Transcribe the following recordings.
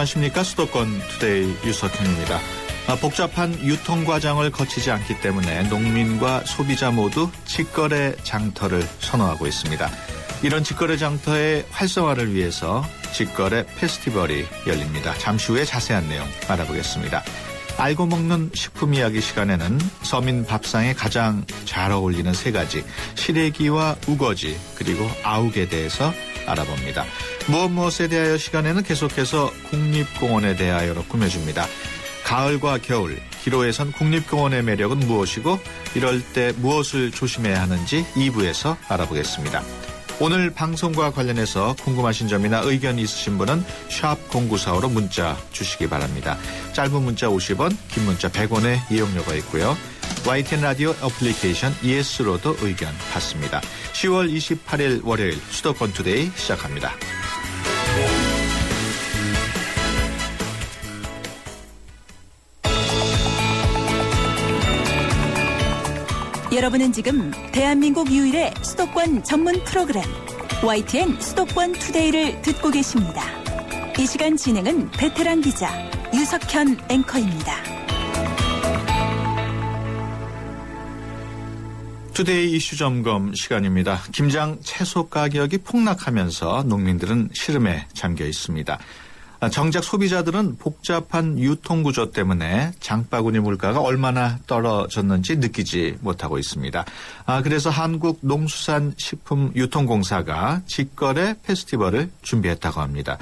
안녕하십니까. 수도권 투데이 유석현입니다. 복잡한 유통 과정을 거치지 않기 때문에 농민과 소비자 모두 직거래 장터를 선호하고 있습니다. 이런 직거래 장터의 활성화를 위해서 직거래 페스티벌이 열립니다. 잠시 후에 자세한 내용 알아보겠습니다. 알고 먹는 식품 이야기 시간에는 서민 밥상에 가장 잘 어울리는 세 가지, 시래기와 우거지 그리고 아욱에 대해서 알아봅니다. 무엇에 대하여 시간에는 계속해서 국립공원에 대하여로 꾸며줍니다. 가을과 겨울, 기로에선 국립공원의 매력은 무엇이고 이럴 때 무엇을 조심해야 하는지 2부에서 알아보겠습니다. 오늘 방송과 관련해서 궁금하신 점이나 의견 있으신 분은 샵 0945로 문자 주시기 바랍니다. 짧은 문자 50원, 긴 문자 100원의 이용료가 있고요. YTN 라디오 어플리케이션 ES로도 의견 받습니다. 10월 28일 월요일 수도권 투데이 시작합니다. 여러분은 지금 대한민국 유일의 수도권 전문 프로그램 YTN 수도권 투데이를 듣고 계십니다. 이 시간 진행은 베테랑 기자 유석현 앵커입니다. 투데이 이슈 점검 시간입니다. 김장 채소 가격이 폭락하면서 농민들은 시름에 잠겨 있습니다. 정작 소비자들은 복잡한 유통구조 때문에 장바구니 물가가 얼마나 떨어졌는지 느끼지 못하고 있습니다. 그래서 한국농수산식품유통공사가 직거래 페스티벌을 준비했다고 합니다.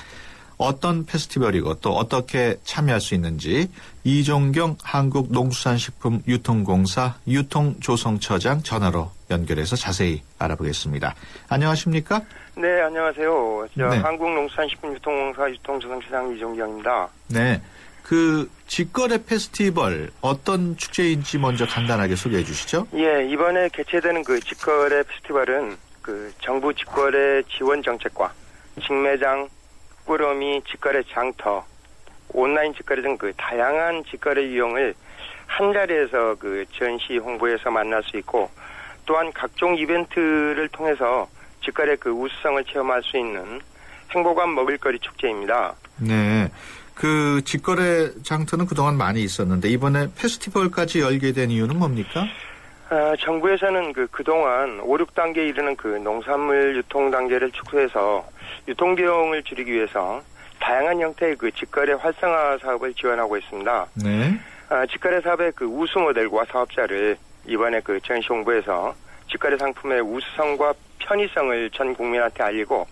어떤 페스티벌이고 또 어떻게 참여할 수 있는지 이종경 한국농수산식품유통공사 유통조성처장 전화로 연결해서 자세히 알아보겠습니다. 안녕하십니까? 네, 안녕하세요. 네. 한국농수산식품유통공사 유통조성처장 이종경입니다. 네, 직거래 페스티벌 어떤 축제인지 먼저 간단하게 소개해 주시죠. 예, 이번에 개최되는 직거래 페스티벌은 정부 직거래 지원 정책과 직매장, 꾸러미, 직거래 장터, 온라인 직거래 등 다양한 직거래 유형을 한 자리에서 전시 홍보에서 만날 수 있고, 또한 각종 이벤트를 통해서 직거래 우수성을 체험할 수 있는 행복한 먹을거리 축제입니다. 네. 직거래 장터는 그동안 많이 있었는데 이번에 페스티벌까지 열게 된 이유는 뭡니까? 정부에서는 그동안 5, 6단계에 이르는 농산물 유통 단계를 축소해서 유통 비용을 줄이기 위해서 다양한 형태의 직거래 활성화 사업을 지원하고 있습니다. 네. 직거래 사업의 우수 모델과 사업자를 이번에 전시 홍보에서 직거래 상품의 우수성과 편의성을 전 국민한테 알리고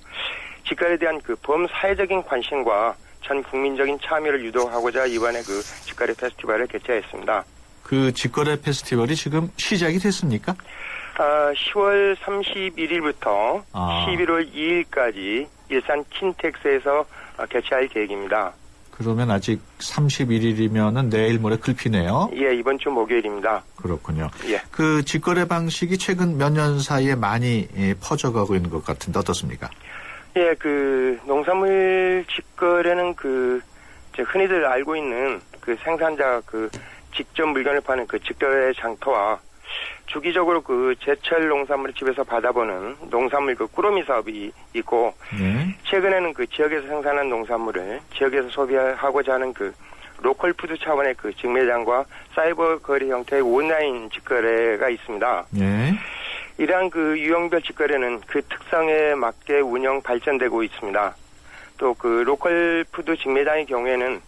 직거래에 대한 범사회적인 관심과 전 국민적인 참여를 유도하고자 이번에 직거래 페스티벌을 개최했습니다. 직거래 페스티벌이 지금 시작이 됐습니까? 10월 31일부터 11월 2일까지 일산 킨텍스에서 개최할 계획입니다. 그러면 아직 31일이면은 내일 모레 글피네요. 예, 이번 주 목요일입니다. 그렇군요. 예. 직거래 방식이 최근 몇 년 사이에 많이 퍼져가고 있는 것 같은데 어떻습니까? 예, 농산물 직거래는 흔히들 알고 있는 생산자 직접 물건을 파는 직거래 장터와 주기적으로 제철 농산물을 집에서 받아보는 농산물 꾸러미 사업이 있고, 네. 최근에는 지역에서 생산한 농산물을 지역에서 소비하고자 하는 로컬 푸드 차원의 직매장과 사이버 거래 형태의 온라인 직거래가 있습니다. 네. 이러한 유형별 직거래는 특성에 맞게 운영 발전되고 있습니다. 또 로컬 푸드 직매장의 경우에는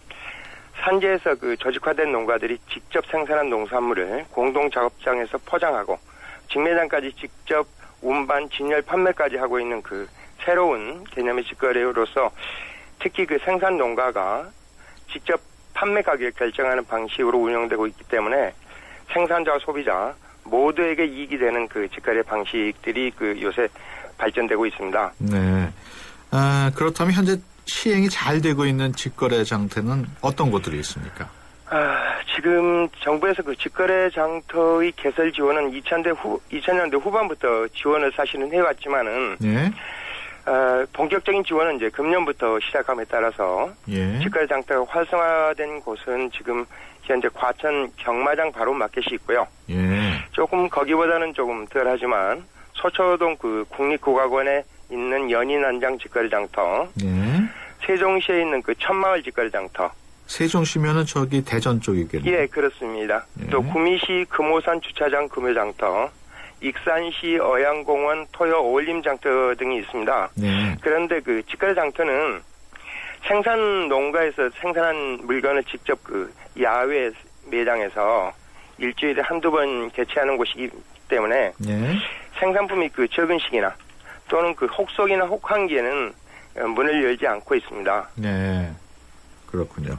산지에서 조직화된 농가들이 직접 생산한 농산물을 공동 작업장에서 포장하고 직매장까지 직접 운반, 진열, 판매까지 하고 있는 새로운 개념의 직거래로서 특히 생산 농가가 직접 판매 가격을 결정하는 방식으로 운영되고 있기 때문에 생산자와 소비자 모두에게 이익이 되는 직거래 방식들이 요새 발전되고 있습니다. 네. 그렇다면 현재 시행이 잘 되고 있는 직거래 장터는 어떤 곳들이 있습니까? 지금 정부에서 직거래 장터의 개설 지원은 2000년대 후반부터 지원을 사실은 해왔지만은, 네. 본격적인 지원은 이제 금년부터 시작함에 따라서, 예. 직거래 장터가 활성화된 곳은 지금 현재 과천 경마장 바로 마켓이 있고요. 예. 조금 거기보다는 조금 덜하지만 소초동 국립국악원에 있는 연인안장 직거래 장터, 예. 세종시에 있는 그 천마을 직거래 장터. 세종시면은 저기 대전 쪽이겠네요. 예, 그렇습니다. 예. 또 구미시 금오산 주차장 금요장터, 익산시 어양공원 토요 어울림 장터 등이 있습니다. 네. 그런데 그 직거래 장터는 생산 농가에서 생산한 물건을 직접 그 야외 매장에서 일주일에 한두 번 개최하는 곳이기 때문에 네. 생산품이 그 적은 시기나 또는 그 혹석이나 혹한기에는 문을 열지 않고 있습니다. 네. 그렇군요.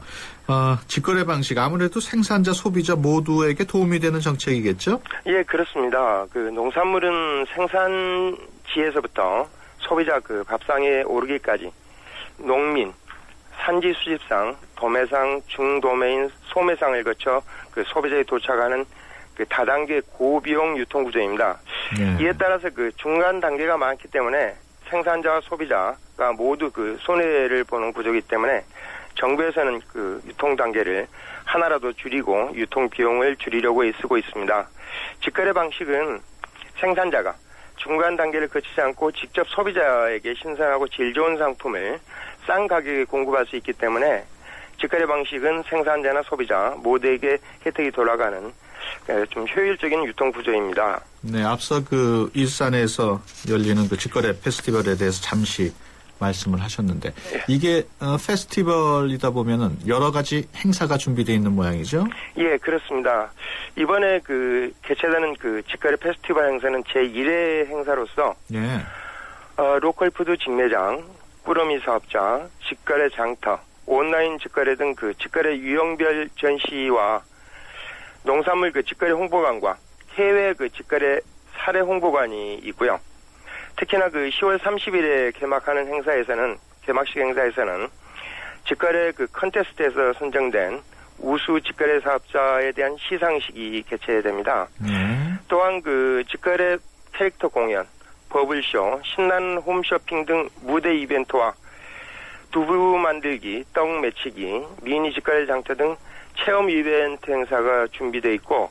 직거래 방식 아무래도 생산자, 소비자 모두에게 도움이 되는 정책이겠죠? 예, 그렇습니다. 그 농산물은 생산지에서부터 소비자 그 밥상에 오르기까지 농민, 산지 수집상, 도매상, 중도매인, 소매상을 거쳐 그 소비자에 도착하는 그 다단계 고비용 유통 구조입니다. 네. 이에 따라서 그 중간 단계가 많기 때문에 생산자와 소비자가 모두 그 손해를 보는 구조이기 때문에 정부에서는 그 유통 단계를 하나라도 줄이고 유통 비용을 줄이려고 애쓰고 있습니다. 직거래 방식은 생산자가 중간 단계를 거치지 않고 직접 소비자에게 신선하고 질 좋은 상품을 싼 가격에 공급할 수 있기 때문에 직거래 방식은 생산자나 소비자 모두에게 혜택이 돌아가는 좀 효율적인 유통 구조입니다. 네, 앞서 그 일산에서 열리는 그 직거래 페스티벌에 대해서 잠시 말씀을 하셨는데 이게 페스티벌이다 보면은 여러 가지 행사가 준비되어 있는 모양이죠? 예, 그렇습니다. 이번에 그 개최되는 그 직거래 페스티벌 행사는 제1회 행사로서 예. 로컬푸드 직매장, 꾸러미 사업자, 직거래 장터, 온라인 직거래 등 그 직거래 유형별 전시와 농산물 그 직거래 홍보관과 해외 그 직거래 사례 홍보관이 있고요. 특히나 그 10월 30일에 개막하는 개막식 행사에서는 직거래 그 컨테스트에서 선정된 우수 직거래 사업자에 대한 시상식이 개최됩니다. 또한 그 직거래 캐릭터 공연, 버블쇼, 신나는 홈쇼핑 등 무대 이벤트와 두부 만들기, 떡 매치기, 미니 직거래 장터 등 체험 이벤트 행사가 준비되어 있고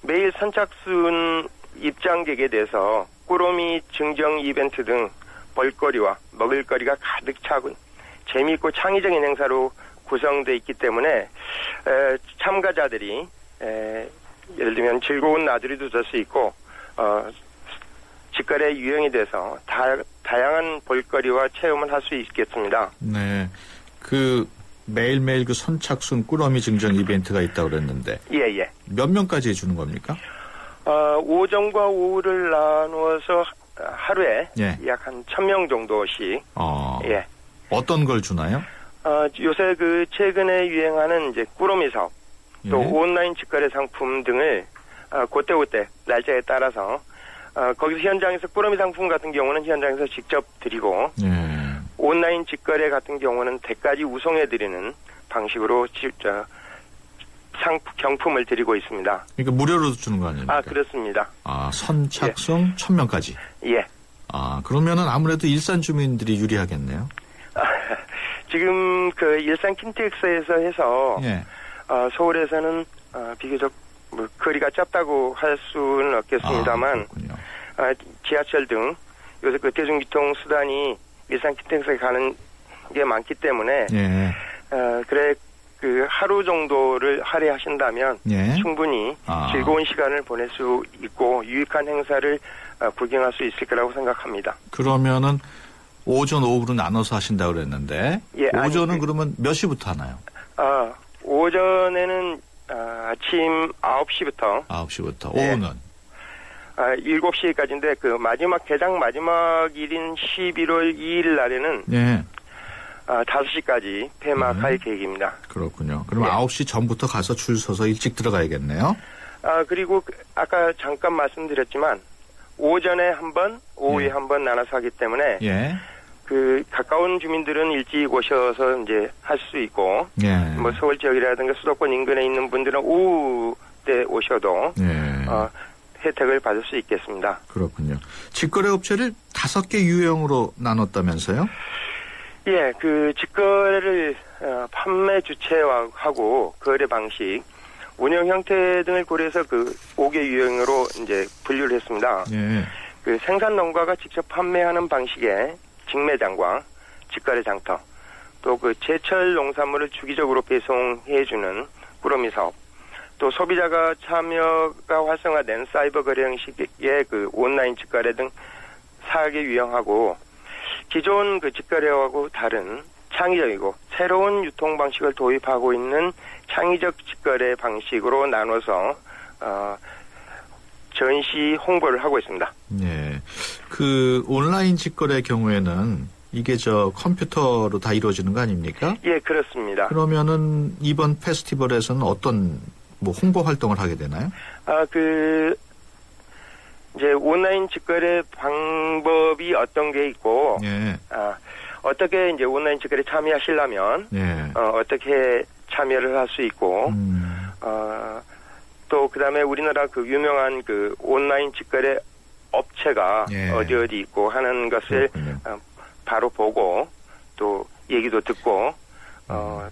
매일 선착순 입장객에 대해서 꾸러미 증정 이벤트 등 볼거리와 먹을거리가 가득 차고 재미있고 창의적인 행사로 구성되어 있기 때문에 참가자들이 예를 들면 즐거운 나들이도 될 수 있고 직거래 유형에 대해서 다양한 볼거리와 체험을 할 수 있겠습니다. 네. 그 매일매일 그 선착순 꾸러미 증정 이벤트가 있다고 그랬는데 예. 몇 명까지 해주는 겁니까? 오전과 오후를 나누어서 하루에 예. 약 한 1,000명 정도씩. 예. 어떤 걸 주나요? 요새 그 최근에 유행하는 이제 꾸러미 사업, 또 예. 온라인 직거래 상품 등을 그때 날짜에 따라서 거기서 현장에서 꾸러미 상품 같은 경우는 현장에서 직접 드리고 예. 온라인 직거래 같은 경우는 댁까지 우송해드리는 방식으로 경품을 드리고 있습니다. 그러니까 무료로 주는 거 아닙니까? 그렇습니다. 선착순 1,000명까지. 예. 그러면은 아무래도 일산 주민들이 유리하겠네요. 지금 그 일산 킨텍스에서 해서 예. 서울에서는 비교적 뭐 거리가 짧다고 할 수는 없겠습니다만 그렇군요. 지하철 등 요새 그 대중교통 수단이 일산 킨텍스에 가는 게 많기 때문에 예. 그 하루 정도를 할애하신다면 예. 충분히 즐거운 시간을 보낼 수 있고 유익한 행사를 구경할 수 있을 거라고 생각합니다. 그러면은 오전, 오후로 나눠서 하신다고 그랬는데 예, 오전은 그러면 몇 시부터 하나요? 오전에는 아침 9시부터 9시부터. 예. 오후는? 7시까지인데 그 개장 마지막 일인 11월 2일 날에는 예. 5시까지 폐막할 계획입니다. 그렇군요. 그럼 예. 9시 전부터 가서 줄 서서 일찍 들어가야겠네요. 그리고 아까 잠깐 말씀드렸지만 오전에 한 번, 오후에 예. 한 번 나눠서 하기 때문에 예. 그 가까운 주민들은 일찍 오셔서 이제 할 수 있고 예. 뭐 서울 지역이라든가 수도권 인근에 있는 분들은 오후 때 오셔도 예. 혜택을 받을 수 있겠습니다. 그렇군요. 직거래 업체를 5개 유형으로 나눴다면서요? 예, 그 직거래를 판매 주체하고 거래 방식, 운영 형태 등을 고려해서 그 5개 유형으로 이제 분류를 했습니다. 예. 그 생산 농가가 직접 판매하는 방식의 직매장과 직거래 장터, 또 그 제철 농산물을 주기적으로 배송해주는 꾸러미 사업, 또 소비자가 참여가 활성화된 사이버 거래 형식의 그 온라인 직거래 등 사업에 유용하고 기존 그 직거래하고 다른 창의적이고 새로운 유통 방식을 도입하고 있는 창의적 직거래 방식으로 나눠서 전시 홍보를 하고 있습니다. 네. 그 온라인 직거래 경우에는 이게 컴퓨터로 다 이루어지는 거 아닙니까? 예, 그렇습니다. 그러면은 이번 페스티벌에서는 어떤 홍보 활동을 하게 되나요? 이제 온라인 직거래 방법이 어떤 게 있고, 예. 어떻게 이제 온라인 직거래 참여하시려면, 예. 어떻게 참여를 할 수 있고, 또 그다음에 우리나라 그 유명한 그 온라인 직거래 업체가 예. 어디 있고 하는 것을 바로 보고 또 얘기도 듣고,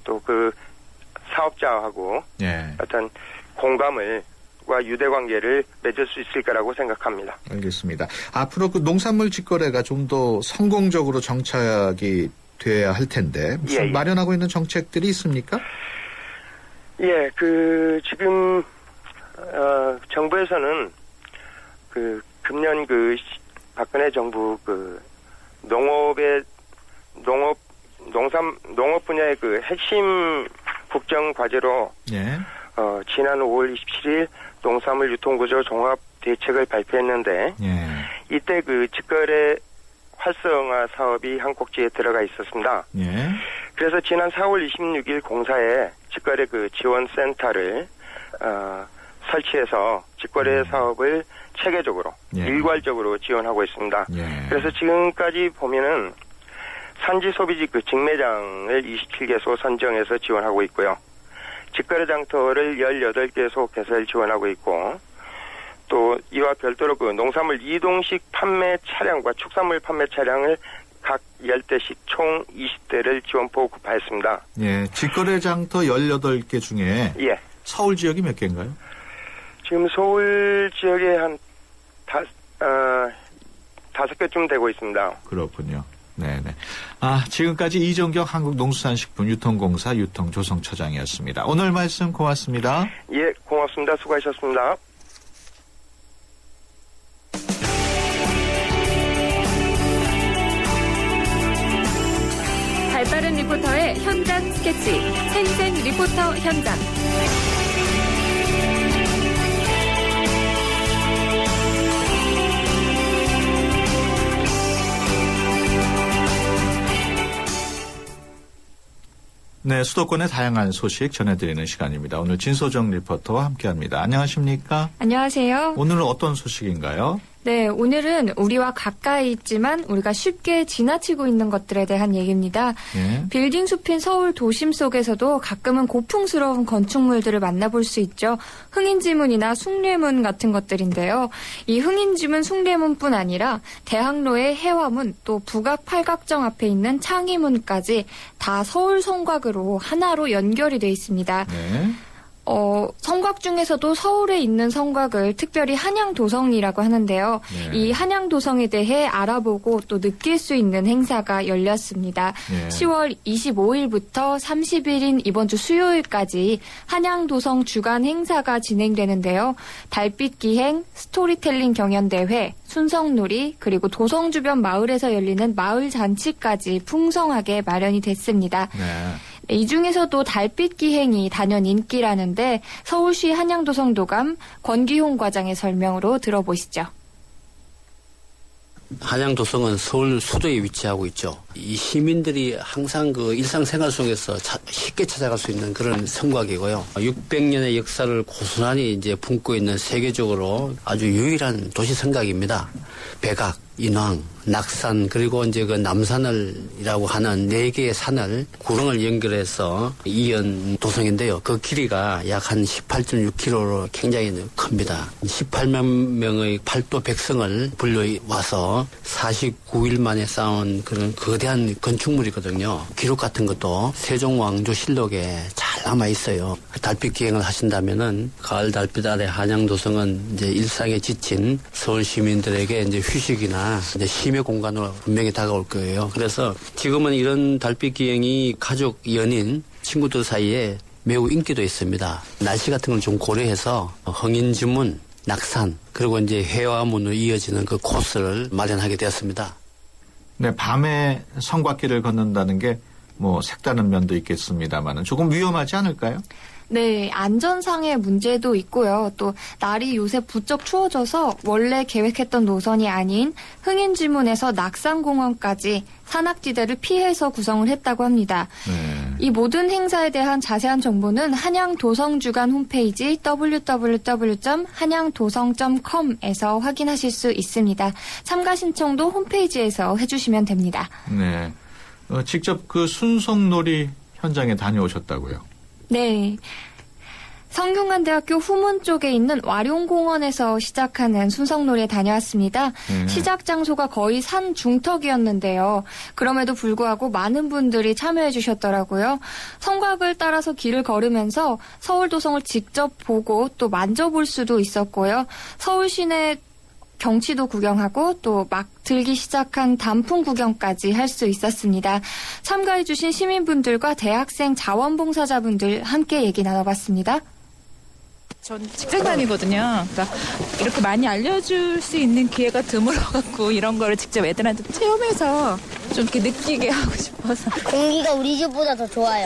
또 그 사업자하고 예. 어떤 공감과 유대관계를 맺을 수 있을 거라고 생각합니다. 알겠습니다. 앞으로 그 농산물 직거래가 좀 더 성공적으로 정착이 돼야 할 텐데 무슨 예. 마련하고 있는 정책들이 있습니까? 예, 지금 정부에서는 금년 박근혜 정부 농업 분야의 핵심 국정 과제로 예. 지난 5월 27일 농산물 유통구조 종합 대책을 발표했는데 예. 이때 직거래 활성화 사업이 한 꼭지에 들어가 있었습니다. 예. 그래서 지난 4월 26일 공사에 직거래 지원센터를 설치해서 직거래 사업을 체계적으로 예. 일괄적으로 지원하고 있습니다. 예. 그래서 지금까지 보면은 산지 소비지 직매장을 27개소 선정해서 지원하고 있고요. 직거래 장터를 18개소 개설 지원하고 있고, 또 이와 별도로 농산물 이동식 판매 차량과 축산물 판매 차량을 각 10대씩 총 20대를 지원 보급하였습니다. 예. 직거래 장터 18개 중에 예. 서울 지역이 몇 개인가요? 지금 서울 지역에 한 5개쯤 되고 있습니다. 그렇군요. 네네. 지금까지 이종경 한국농수산식품유통공사 유통조성처장이었습니다. 오늘 말씀 고맙습니다. 예, 고맙습니다. 수고하셨습니다. 발빠른 리포터의 현장 스케치, 생생 리포터 현장. 네, 수도권의 다양한 소식 전해드리는 시간입니다. 오늘 진소정 리포터와 함께합니다. 안녕하십니까? 안녕하세요. 오늘은 어떤 소식인가요? 네, 오늘은 우리와 가까이 있지만 우리가 쉽게 지나치고 있는 것들에 대한 얘기입니다. 예. 빌딩 숲인 서울 도심 속에서도 가끔은 고풍스러운 건축물들을 만나볼 수 있죠. 흥인지문이나 숭례문 같은 것들인데요. 이 흥인지문, 숭례문뿐 아니라 대학로의 해화문, 또 북악 팔각정 앞에 있는 창의문까지 다 서울 성곽으로 하나로 연결이 돼 있습니다. 네. 성곽 중에서도 서울에 있는 성곽을 특별히 한양도성이라고 하는데요. 네. 이 한양도성에 대해 알아보고 또 느낄 수 있는 행사가 열렸습니다. 네. 10월 25일부터 30일인 이번 주 수요일까지 한양도성 주간 행사가 진행되는데요. 달빛 기행, 스토리텔링 경연대회, 순성놀이, 그리고 도성 주변 마을에서 열리는 마을 잔치까지 풍성하게 마련이 됐습니다. 네. 이 중에서도 달빛 기행이 단연 인기라는데 서울시 한양도성도감 권기홍 과장의 설명으로 들어보시죠. 한양도성은 서울 수도에 위치하고 있죠. 이 시민들이 항상 일상생활 속에서 쉽게 찾아갈 수 있는 그런 성곽이고요. 600년의 역사를 고스란히 품고 있는 세계적으로 아주 유일한 도시 성곽입니다. 백악, 인왕, 낙산, 그리고 남산을이라고 하는 4개의 산을 구릉을 연결해서 이은 도성인데요. 그 길이가 약 한 18.6km로 굉장히 큽니다. 18만 명의 팔도 백성을 불러와서 49일 만에 쌓은 그런 거대한 건축물이거든요. 기록 같은 것도 세종왕조실록에 잘 남아 있어요. 달빛 기행을 하신다면은 가을 달빛 아래 한양도성은 이제 일상에 지친 서울 시민들에게 이제 휴식이나 이제 쉼의 공간으로 분명히 다가올 거예요. 그래서 지금은 이런 달빛 기행이 가족, 연인, 친구들 사이에 매우 인기도 있습니다. 날씨 같은 걸 좀 고려해서 흥인지문, 낙산, 그리고 이제 회화문으로 이어지는 그 코스를 마련하게 되었습니다. 네, 밤에 성곽길을 걷는다는 게 뭐 색다른 면도 있겠습니다만 조금 위험하지 않을까요? 네, 안전상의 문제도 있고요. 또 날이 요새 부쩍 추워져서 원래 계획했던 노선이 아닌 흥인지문에서 낙산공원까지 산악지대를 피해서 구성을 했다고 합니다. 네. 이 모든 행사에 대한 자세한 정보는 한양도성주간 홈페이지 www.한양도성.com에서 확인하실 수 있습니다. 참가 신청도 홈페이지에서 해주시면 됩니다. 네. 직접 그 순송놀이 현장에 다녀오셨다고요? 네. 성균관대학교 후문 쪽에 있는 와룡공원에서 시작하는 순성놀이에 다녀왔습니다. 시작 장소가 거의 산 중턱이었는데요. 그럼에도 불구하고 많은 분들이 참여해 주셨더라고요. 성곽을 따라서 길을 걸으면서 서울도성을 직접 보고 또 만져볼 수도 있었고요. 서울 시내 경치도 구경하고 또 막 들기 시작한 단풍 구경까지 할 수 있었습니다. 참가해주신 시민분들과 대학생 자원봉사자분들 함께 얘기 나눠봤습니다. 전 직장 다니거든요. 그러니까 이렇게 많이 알려줄 수 있는 기회가 드물어갖고 이런 거를 직접 애들한테 체험해서 좀 이렇게 느끼게 하고 싶어서. 공기가 우리 집보다 더 좋아요.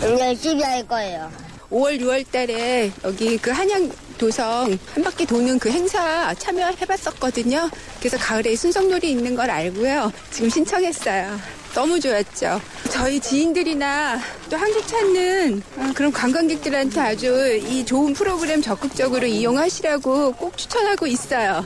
열심히 할 거예요. 5월, 6월 달에 여기 그 한양도성 한 바퀴 도는 그 행사 참여해봤었거든요. 그래서 가을에 순성놀이 있는 걸 알고요. 지금 신청했어요. 너무 좋았죠. 저희 지인들이나 또 한국 찾는 그런 관광객들한테 아주 이 좋은 프로그램 적극적으로 이용하시라고 꼭 추천하고 있어요.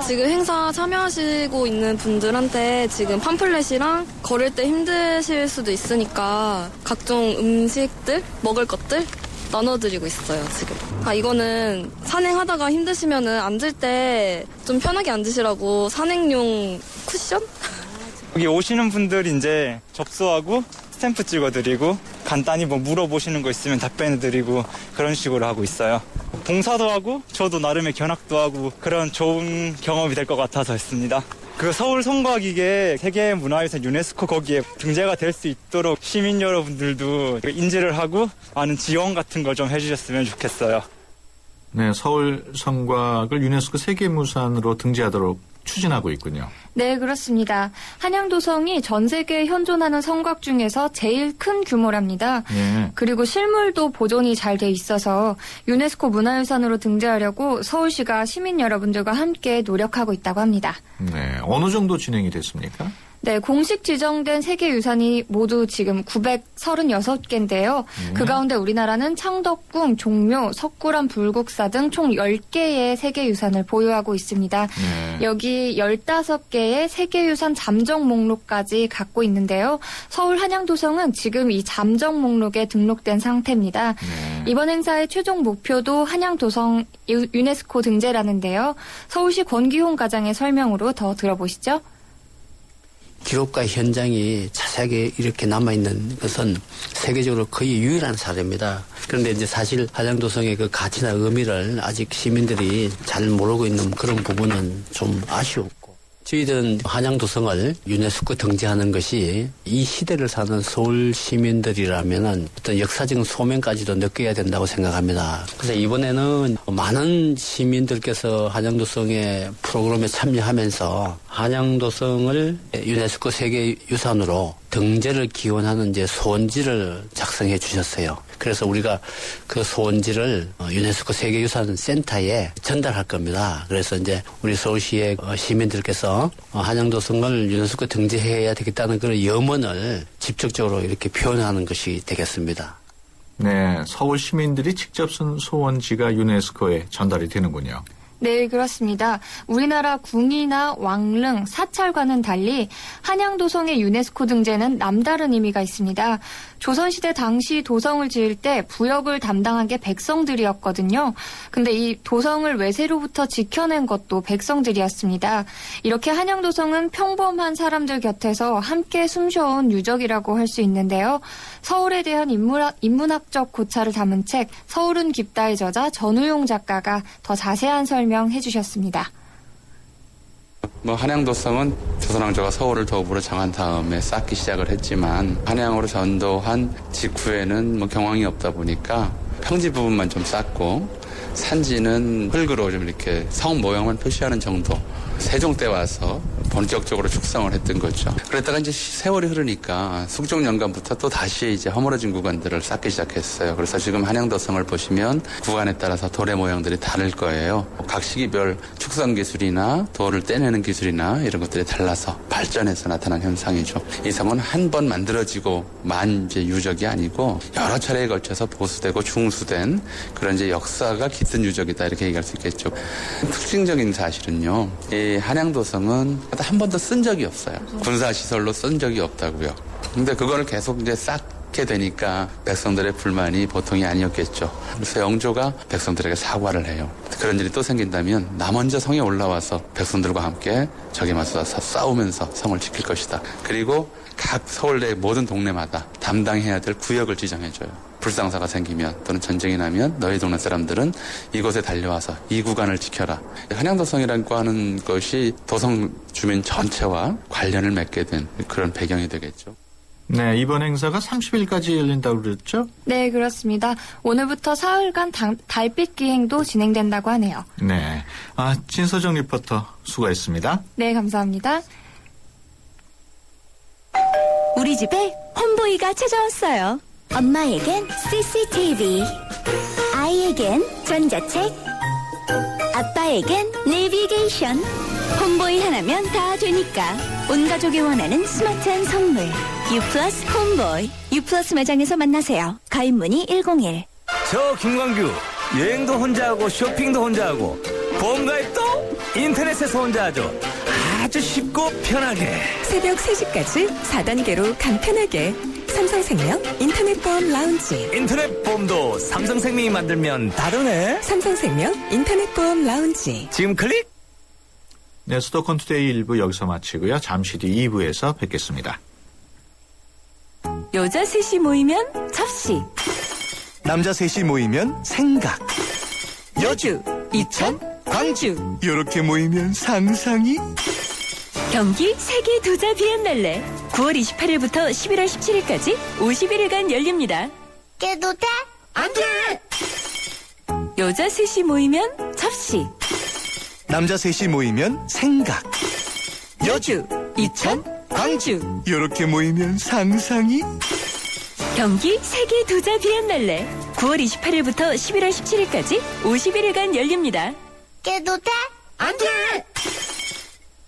지금 행사 참여하시고 있는 분들한테 지금 팜플렛이랑 걸을 때 힘드실 수도 있으니까 각종 음식들, 먹을 것들 나눠드리고 있어요, 지금. 이거는 산행하다가 힘드시면은 앉을 때 좀 편하게 앉으시라고 산행용 쿠션? 여기 오시는 분들 이제 접수하고 스탬프 찍어드리고 간단히 뭐 물어보시는 거 있으면 답변해드리고 그런 식으로 하고 있어요. 봉사도 하고 저도 나름의 견학도 하고 그런 좋은 경험이 될 것 같아서 했습니다. 그 서울 성곽 이게 세계문화유산 유네스코 거기에 등재가 될 수 있도록 시민 여러분들도 인지를 하고 많은 지원 같은 거 좀 해주셨으면 좋겠어요. 네, 서울 성곽을 유네스코 세계문화유산으로 등재하도록 추진하고 있군요. 네, 그렇습니다. 한양도성이 전 세계에 현존하는 성곽 중에서 제일 큰 규모랍니다. 예. 그리고 실물도 보존이 잘 돼 있어서 유네스코 문화유산으로 등재하려고 서울시가 시민 여러분들과 함께 노력하고 있다고 합니다. 네, 어느 정도 진행이 됐습니까? 네, 공식 지정된 세계유산이 모두 지금 936개인데요. 그 가운데 우리나라는 창덕궁, 종묘, 석굴암 불국사 등 총 10개의 세계유산을 보유하고 있습니다. 네. 여기 15개의 세계유산 잠정 목록까지 갖고 있는데요. 서울 한양도성은 지금 이 잠정 목록에 등록된 상태입니다. 네. 이번 행사의 최종 목표도 한양도성 유네스코 등재라는데요. 서울시 권기홍 과장의 설명으로 더 들어보시죠. 기록과 현장이 자세하게 이렇게 남아있는 것은 세계적으로 거의 유일한 사례입니다. 그런데 이제 사실 한양도성의 그 가치나 의미를 아직 시민들이 잘 모르고 있는 그런 부분은 좀 아쉬웠고, 저희들은 한양도성을 유네스코 등재하는 것이 이 시대를 사는 서울 시민들이라면 어떤 역사적인 소명까지도 느껴야 된다고 생각합니다. 그래서 이번에는 많은 시민들께서 한양도성의 프로그램에 참여하면서 한양도성을 유네스코 세계유산으로 등재를 기원하는 이제 소원지를 작성해 주셨어요. 그래서 우리가 그 소원지를 유네스코 세계유산 센터에 전달할 겁니다. 그래서 이제 우리 서울시의 시민들께서 한양도성을 유네스코 등재해야 되겠다는 그런 염원을 직접적으로 이렇게 표현하는 것이 되겠습니다. 네, 서울 시민들이 직접 쓴 소원지가 유네스코에 전달이 되는군요. 네, 그렇습니다. 우리나라 궁이나 왕릉, 사찰과는 달리 한양도성의 유네스코 등재는 남다른 의미가 있습니다. 조선시대 당시 도성을 지을 때 부역을 담당한 게 백성들이었거든요. 근데 이 도성을 외세로부터 지켜낸 것도 백성들이었습니다. 이렇게 한양도성은 평범한 사람들 곁에서 함께 숨쉬어온 유적이라고 할 수 있는데요. 서울에 대한 인문학적 고찰을 담은 책 서울은 깊다의 저자 전우용 작가가 더 자세한 설명해 주셨습니다. 한양도성은 조선왕조가 서울을 도읍으로 정한 다음에 쌓기 시작을 했지만 한양으로 전도한 직후에는 경황이 없다 보니까 평지 부분만 좀 쌓고 산지는 흙으로 좀 이렇게 성 모형만 표시하는 정도. 세종 때 와서 본격적으로 축성을 했던 거죠. 그랬다가 이제 세월이 흐르니까 숙종 연간부터 또 다시 이제 허물어진 구간들을 쌓기 시작했어요. 그래서 지금 한양도성을 보시면 구간에 따라서 돌의 모양들이 다를 거예요. 각 시기별 축성 기술이나 돌을 떼내는 기술이나 이런 것들이 달라서 발전해서 나타난 현상이죠. 이 성은 한 번 만들어지고만 이제 유적이 아니고 여러 차례에 걸쳐서 보수되고 중수된 그런 이제 역사가 깃든 유적이다 이렇게 얘기할 수 있겠죠. 특징적인 사실은요. 이 한양도성은 한 번도 쓴 적이 없어요. 군사시설로 쓴 적이 없다고요. 근데 그거를 계속 이제 쌓게 되니까 백성들의 불만이 보통이 아니었겠죠. 그래서 영조가 백성들에게 사과를 해요. 그런 일이 또 생긴다면 나 먼저 성에 올라와서 백성들과 함께 적에 맞서서 싸우면서 성을 지킬 것이다. 그리고 각 서울의 모든 동네마다 담당해야 될 구역을 지정해줘요. 불상사가 생기면 또는 전쟁이 나면 너희 동네 사람들은 이곳에 달려와서 이 구간을 지켜라. 한양도성이라고 하는 것이 도성 주민 전체와 관련을 맺게 된 그런 배경이 되겠죠. 네, 이번 행사가 30일까지 열린다고 그랬죠? 네, 그렇습니다. 오늘부터 사흘간 달빛 기행도 진행된다고 하네요. 네, 진서정 리포터 수고했습니다. 네, 감사합니다. 우리 집에 홈보이가 찾아왔어요. 엄마에겐 CCTV, 아이에겐 전자책, 아빠에겐 내비게이션. 홈보이 하나면 다 되니까 온 가족이 원하는 스마트한 선물 U+ 홈보이. U+ 매장에서 만나세요. 가입 문의 101. 저 김광규 여행도 혼자 하고 쇼핑도 혼자 하고 보험가입도 인터넷에서 혼자 하죠. 아주 쉽고 편하게 새벽 3시까지 4단계로 간편하게 삼성생명 인터넷보험 라운지. 인터넷 보험도 삼성생명이 만들면 다르네. 삼성생명 인터넷보험 라운지. 지금 클릭. 네, 수도권 투데이 1부 여기서 마치고요. 잠시 뒤 2부에서 뵙겠습니다. 여자 셋이 모이면 접시, 남자 셋이 모이면 생각. 여주, 이천, 광주. 이렇게 모이면 상상이. 경기 세계 도자 비엔날레 9월 28일부터 11월 17일까지 51일간 열립니다. 깨도 돼? 안 돼. 여자 셋이 모이면 접시, 남자 셋이 모이면 생각. 여주, 이천, 광주. 이렇게 모이면 상상이. 경기 세계 도자 비엔날레 9월 28일부터 11월 17일까지 51일간 열립니다. 깨도 돼? 안 돼.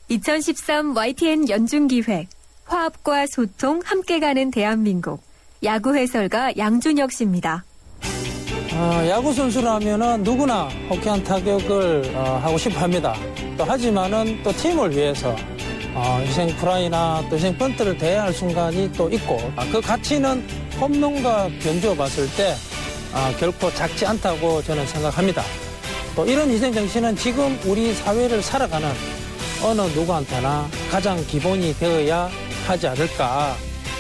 2013 YTN 연중기획 화합과 소통 함께 가는 대한민국 야구 해설가 양준혁 씨입니다. 야구 선수라면은 누구나 호쾌한 타격을 하고 싶어 합니다. 또 하지만은 또 팀을 위해서 희생 프라이나 또 희생 번트를 대해야 할 순간이 또 있고 그 가치는 홈런과 변주어 봤을 때 결코 작지 않다고 저는 생각합니다. 또 이런 희생 정신은 지금 우리 사회를 살아가는 어느 누구한테나 가장 기본이 되어야 하지 않을까.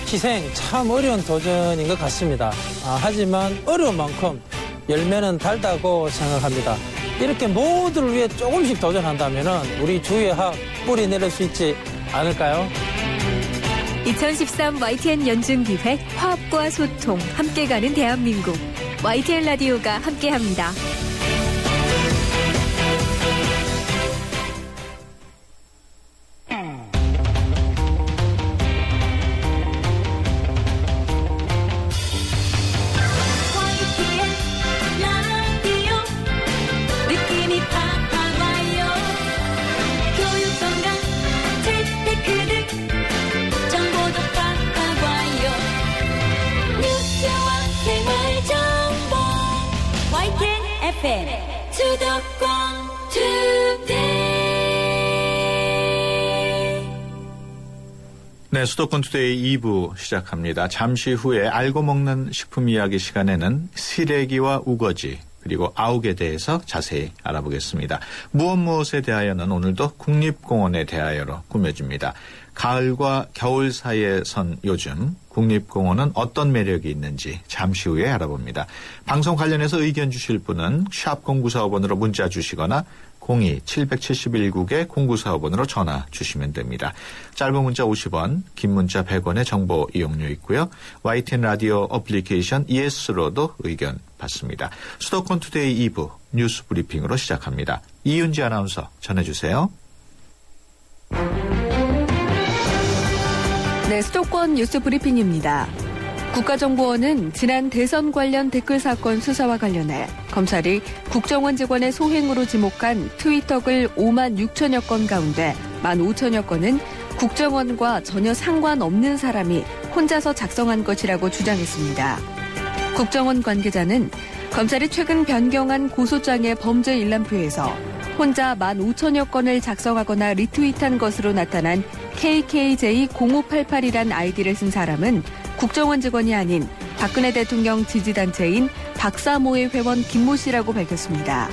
희생 참 어려운 도전인 것 같습니다. 하지만 어려운 만큼 열매는 달다고 생각합니다. 이렇게 모두를 위해 조금씩 도전한다면 우리 주위에 화합 뿌리 내릴 수 있지 않을까요? 2013 YTN 연중기획 화합과 소통 함께 가는 대한민국 YTN 라디오가 함께합니다. FM 수도권 네, 수도권 투데이 2부 시작합니다. 잠시 후에 알고 먹는 식품 이야기 시간에는 시래기와 우거지 그리고 아욱에 대해서 자세히 알아보겠습니다. 무엇에 대하여는 오늘도 국립공원에 대하여로 꾸며집니다. 가을과 겨울 사이에 선 요즘 국립공원은 어떤 매력이 있는지 잠시 후에 알아봅니다. 방송 관련해서 의견 주실 분은 샵 0945번으로 문자 주시거나 02-771국에 0945번으로 전화 주시면 됩니다. 짧은 문자 50원, 긴 문자 100원의 정보 이용료 있고요. YTN 라디오 어플리케이션 ES로도 의견 받습니다. 수도권 투데이 2부 뉴스 브리핑으로 시작합니다. 이윤지 아나운서 전해주세요. 네, 수도권 뉴스 브리핑입니다. 국가정보원은 지난 대선 관련 댓글 사건 수사와 관련해 검찰이 국정원 직원의 소행으로 지목한 트위터 글 5만 6천여 건 가운데 1만 5천여 건은 국정원과 전혀 상관없는 사람이 혼자서 작성한 것이라고 주장했습니다. 국정원 관계자는 검찰이 최근 변경한 고소장의 범죄 일람표에서 혼자 1만 5천여 건을 작성하거나 리트윗한 것으로 나타난 KKJ0588이란 아이디를 쓴 사람은 국정원 직원이 아닌 박근혜 대통령 지지단체인 박사모의 회원 김모 씨라고 밝혔습니다.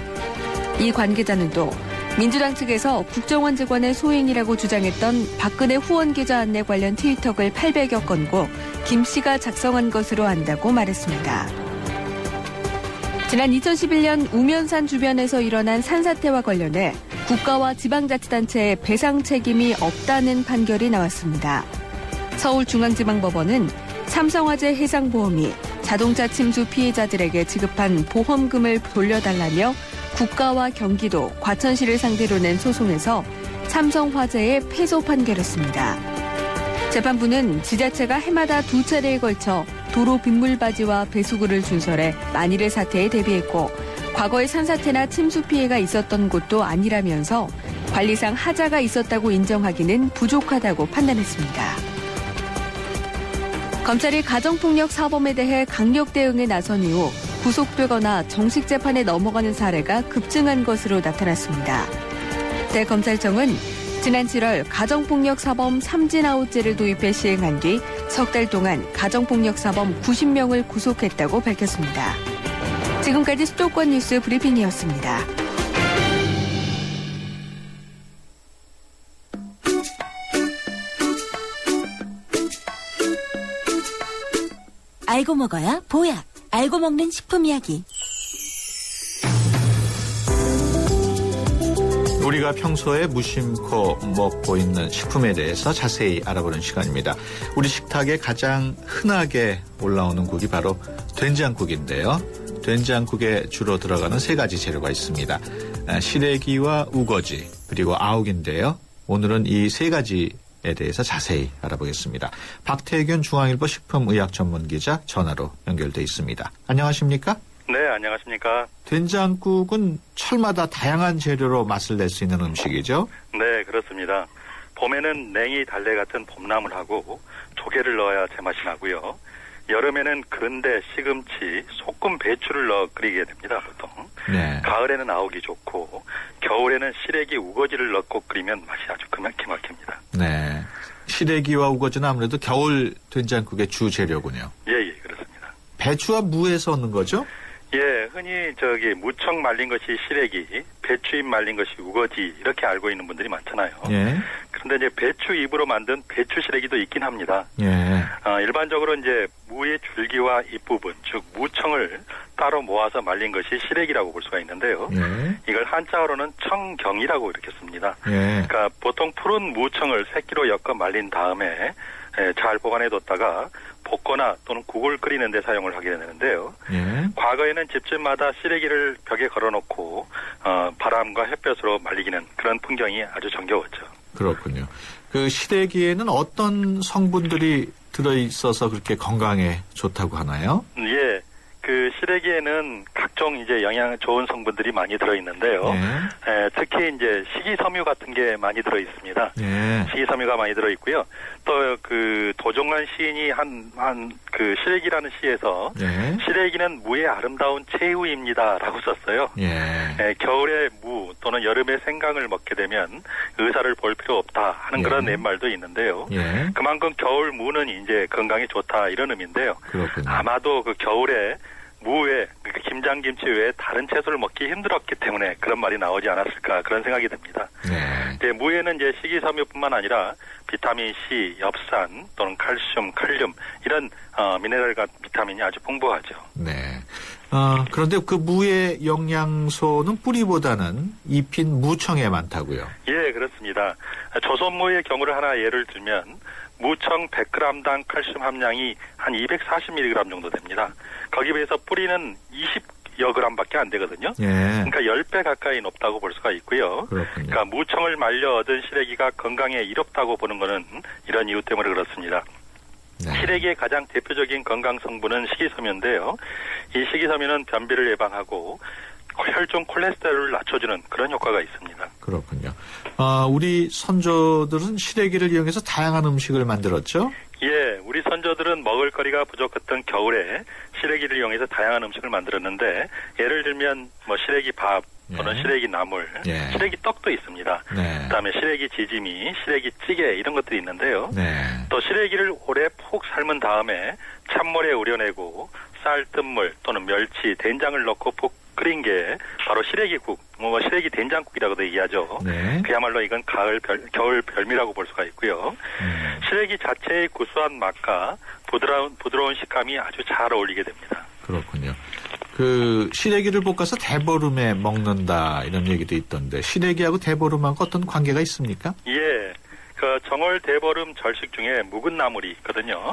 이 관계자는 또 민주당 측에서 국정원 직원의 소행이라고 주장했던 박근혜 후원 계좌 안내 관련 트위터 글 800여 건고 김 씨가 작성한 것으로 안다고 말했습니다. 지난 2011년 우면산 주변에서 일어난 산사태와 관련해 국가와 지방자치단체의 배상 책임이 없다는 판결이 나왔습니다. 서울중앙지방법원은 삼성화재 해상보험이 자동차 침수 피해자들에게 지급한 보험금을 돌려달라며 국가와 경기도, 과천시를 상대로 낸 소송에서 삼성화재에 패소 판결했습니다. 재판부는 지자체가 해마다 2차례에 걸쳐 도로 빗물바지와 배수구를 준설해 만일의 사태에 대비했고 과거에 산사태나 침수 피해가 있었던 곳도 아니라면서 관리상 하자가 있었다고 인정하기는 부족하다고 판단했습니다. 검찰이 가정폭력 사범에 대해 강력 대응에 나선 이후 구속되거나 정식 재판에 넘어가는 사례가 급증한 것으로 나타났습니다. 대검찰청은 지난 7월 가정폭력 사범 삼진아웃제를 도입해 시행한 뒤 석 달 동안 가정폭력 사범 90명을 구속했다고 밝혔습니다. 지금까지 수도권 뉴스 브리핑이었습니다. 알고 먹어야 보약. 알고 먹는 식품 이야기. 우리가 평소에 무심코 먹고 있는 식품에 대해서 자세히 알아보는 시간입니다. 우리 식탁에 가장 흔하게 올라오는 국이 바로 된장국인데요. 된장국에 주로 들어가는 세 가지 재료가 있습니다. 시래기와 우거지 그리고 아욱인데요. 오늘은 이 세 가지에 대해서 자세히 알아보겠습니다. 박태균 중앙일보 식품의학 전문기자 전화로 연결돼 있습니다. 안녕하십니까? 네, 안녕하십니까? 된장국은 철마다 다양한 재료로 맛을 낼 수 있는 음식이죠? 네, 그렇습니다. 봄에는 냉이, 달래 같은 봄나물하고 조개를 넣어야 제맛이 나고요. 여름에는 근대, 시금치, 소금, 배추를 넣어 끓이게 됩니다, 보통. 네. 가을에는 아욱이 좋고 겨울에는 시래기, 우거지를 넣고 끓이면 맛이 아주 기막힙니다. 네. 시래기와 우거지는 아무래도 겨울 된장국의 주 재료군요. 예, 그렇습니다. 배추와 무에서 얻는 거죠? 예, 흔히 무청 말린 것이 시래기, 배추잎 말린 것이 우거지 이렇게 알고 있는 분들이 많잖아요. 예. 그런데 이제 배추잎으로 만든 배추 시래기도 있긴 합니다. 예. 일반적으로 이제 무의 줄기와 잎부분, 즉 무청을 따로 모아서 말린 것이 시래기라고 볼 수가 있는데요. 예. 이걸 한자어로는 청경이라고 이렇게 씁니다. 예. 그러니까 보통 푸른 무청을 새끼로 엮어 말린 다음에 잘 보관해뒀다가 볶거나 또는 국을 끓이는 데 사용을 하게 되는데요. 예. 과거에는 집집마다 시래기를 벽에 걸어놓고 바람과 햇볕으로 말리기는 그런 풍경이 아주 정겨웠죠. 그렇군요. 그 시래기에는 어떤 성분들이 들어있어서 그렇게 건강에 좋다고 하나요? 예. 그 시래기에 무에는 각종 이제 영양 좋은 성분들이 많이 들어있는데요. 특히 이제 식이섬유 같은 게 많이 들어있습니다. 식이섬유가 많이 들어있고요. 또 그 도종환 시인이 그 시래기라는 시에서 시래기는 무의 아름다운 최후입니다라고 썼어요. 겨울에 무 또는 여름에 생강을 먹게 되면 의사를 볼 필요 없다 하는 그런 넷말도 있는데요. 그만큼 겨울 무는 이제 건강에 좋다 이런 의미인데요. 그렇군요. 아마도 그 겨울에 무 외에 김장김치 외에 다른 채소를 먹기 힘들었기 때문에 그런 말이 나오지 않았을까 그런 생각이 듭니다. 네, 무에는 이제 식이섬유뿐만 아니라 비타민 C, 엽산 또는 칼슘, 칼륨 이런 미네랄과 비타민이 아주 풍부하죠. 네. 그런데 그 무의 영양소는 뿌리보다는 잎인 무청에 많다고요? 예, 그렇습니다. 조선무의 경우를 하나 예를 들면 무청 100g당 칼슘 함량이 한 240mg 정도 됩니다. 거기에 비해서 뿌리는 20여 g밖에 안 되거든요. 그러니까 10배 가까이 높다고 볼 수가 있고요. 그러니까 무청을 말려 얻은 시래기가 건강에 이롭다고 보는 것은 이런 이유 때문에 그렇습니다. 시래기의 가장 대표적인 건강 성분은 식이섬유인데요. 이 식이섬유는 변비를 예방하고 혈중 콜레스테롤을 낮춰주는 그런 효과가 있습니다. 그렇군요. 우리 선조들은 시래기를 이용해서 다양한 음식을 만들었죠? 예, 우리 선조들은 먹을거리가 부족했던 겨울에 시래기를 이용해서 다양한 음식을 만들었는데 예를 들면 뭐 시래기 밥 또는 시래기 나물, 시래기 떡도 있습니다. 그다음에 시래기 지짐이, 시래기 찌개 이런 것들이 있는데요. 또 시래기를 오래 푹 삶은 다음에 찬물에 우려내고 쌀, 뜬물 또는 멸치, 된장을 넣고 푹 끓인 게 바로 시래기국, 뭐 시래기 된장국이라고도 얘기하죠. 그야말로 이건 겨울 별미라고 볼 수가 있고요. 시래기 자체의 구수한 맛과 부드러운 식감이 아주 잘 어울리게 됩니다. 그렇군요. 그 시래기를 볶아서 대보름에 먹는다 이런 얘기도 있던데 시래기하고 대보름하고 어떤 관계가 있습니까? 예. 그 정월 대보름 절식 중에 묵은 나물이 있거든요.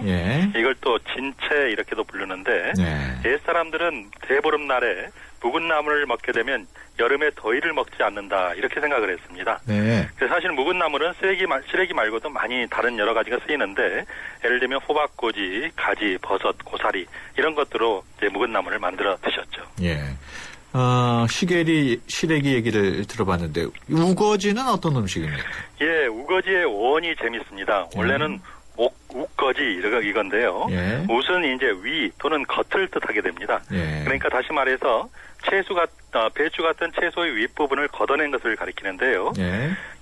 이걸 또 진채 이렇게도 부르는데 옛 사람들은 대보름 날에 묵은 나물을 먹게 되면 여름에 더위를 먹지 않는다 이렇게 생각을 했습니다. 그래서 사실 묵은 나물은 시래기 말고도 많이 다른 여러 가지가 쓰이는데 예를 들면 호박꼬지, 가지, 버섯, 고사리 이런 것들로 이제 묵은 나물을 만들어 드셨죠. 시래기 얘기를 들어봤는데 우거지는 어떤 음식입니까? 예, 우거지의 원이 재밌습니다. 원래는 우거지 이건데요. 웃은 이제 위 또는 겉을 뜻하게 됩니다. 그러니까 다시 말해서 배추 같은 채소의 윗부분을 걷어낸 것을 가리키는데요.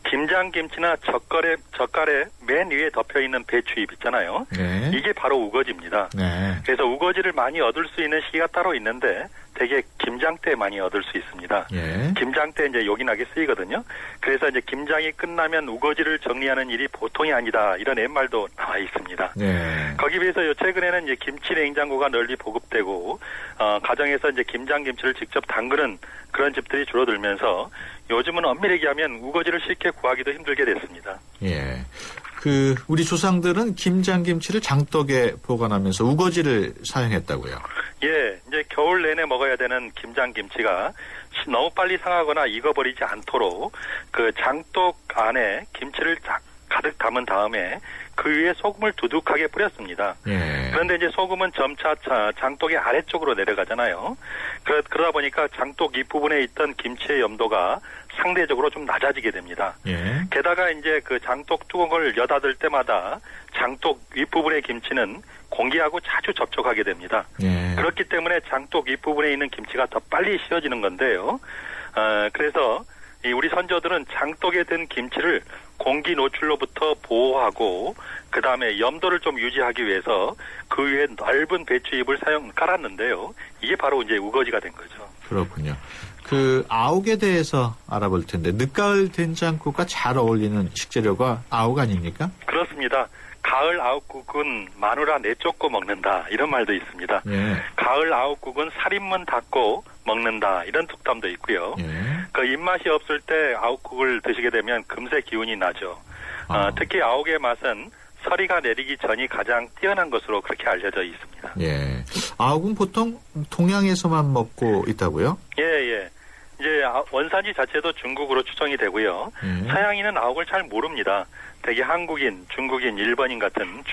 김장김치나 젓갈에 맨 위에 덮여있는 배추잎 있잖아요. 이게 바로 우거지입니다. 그래서 우거지를 많이 얻을 수 있는 시기가 따로 있는데 되게 김장 때 많이 얻을 수 있습니다. 김장 때 이제 요긴하게 쓰이거든요. 그래서 이제 김장이 끝나면 우거지를 정리하는 일이 보통이 아니다. 이런 옛말도 나와 있습니다. 거기 비해서 최근에는 이제 김치 냉장고가 널리 보급되고 가정에서 이제 김장김치를 직접 담그는 그런 집들이 줄어들면서 요즘은 엄밀히 얘기하면 우거지를 쉽게 구하기도 힘들게 됐습니다. 우리 조상들은 김장김치를 장독에 보관하면서 우거지를 사용했다고요? 예, 이제 겨울 내내 먹어야 되는 김장김치가 너무 빨리 상하거나 익어버리지 않도록 그 장독 안에 김치를 가득 담은 다음에 그 위에 소금을 두둑하게 뿌렸습니다. 그런데 이제 소금은 점차 장독의 아래쪽으로 내려가잖아요. 그러다 보니까 장독 윗부분에 있던 김치의 염도가 상대적으로 좀 낮아지게 됩니다. 게다가 이제 그 장독 뚜껑을 여닫을 때마다 장독 윗부분의 김치는 공기하고 자주 접촉하게 됩니다. 그렇기 때문에 장독 윗부분에 있는 김치가 더 빨리 씌어지는 건데요. 그래서 우리 선조들은 장독에 든 김치를 공기 노출로부터 보호하고 그 다음에 염도를 좀 유지하기 위해서 그 위에 넓은 배추잎을 깔았는데요. 이게 바로 이제 우거지가 된 거죠. 그렇군요. 아욱에 대해서 알아볼 텐데 늦가을 된장국과 잘 어울리는 식재료가 아욱 아닙니까? 그렇습니다. 가을 아욱국은 마누라 내쫓고 먹는다 이런 말도 있습니다. 가을 아욱국은 살인문 닫고 먹는다 이런 툭담도 있고요. 그 입맛이 없을 때 아욱국을 드시게 되면 금세 기운이 나죠. 특히 아욱의 맛은 서리가 내리기 전이 가장 뛰어난 것으로 그렇게 알려져 있습니다. 아욱은 보통 동양에서만 먹고 있다고요? 예. 이제 원산지 자체도 중국으로 추정이 되고요. 서양인은 아욱을 잘 모릅니다. 대개 한국인, 중국인, 일본인 같은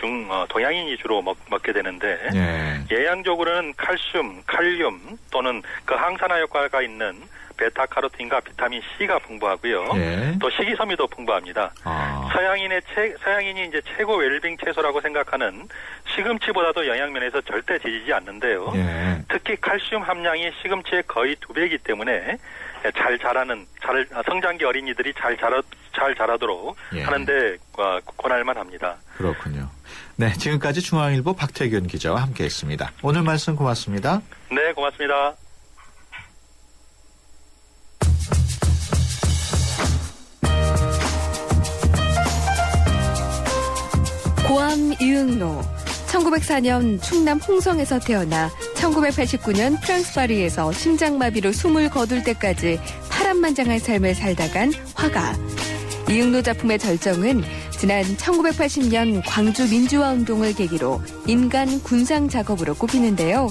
동양인이 주로 먹게 되는데 예양적으로는 칼슘, 칼륨 또는 그 항산화 효과가 있는 베타카로틴과 비타민 C가 풍부하고요. 또 식이섬유도 풍부합니다. 서양인이 이제 최고 웰빙 채소라고 생각하는 시금치보다도 영양면에서 절대 뒤지지 않는데요. 특히 칼슘 함량이 시금치의 거의 2배이기 때문에 성장기 어린이들이 잘 자라도록 하는데 권할만 합니다. 그렇군요. 네, 지금까지 중앙일보 박태균 기자와 함께했습니다. 오늘 말씀 고맙습니다. 네, 고맙습니다. 고암 이응로 1904년 충남 홍성에서 태어나 1989년 프랑스 파리에서 심장마비로 숨을 거둘 때까지 파란만장한 삶을 살다간 화가. 이응로 작품의 절정은 지난 1980년 광주 민주화운동을 계기로 인간 군상 작업으로 꼽히는데요.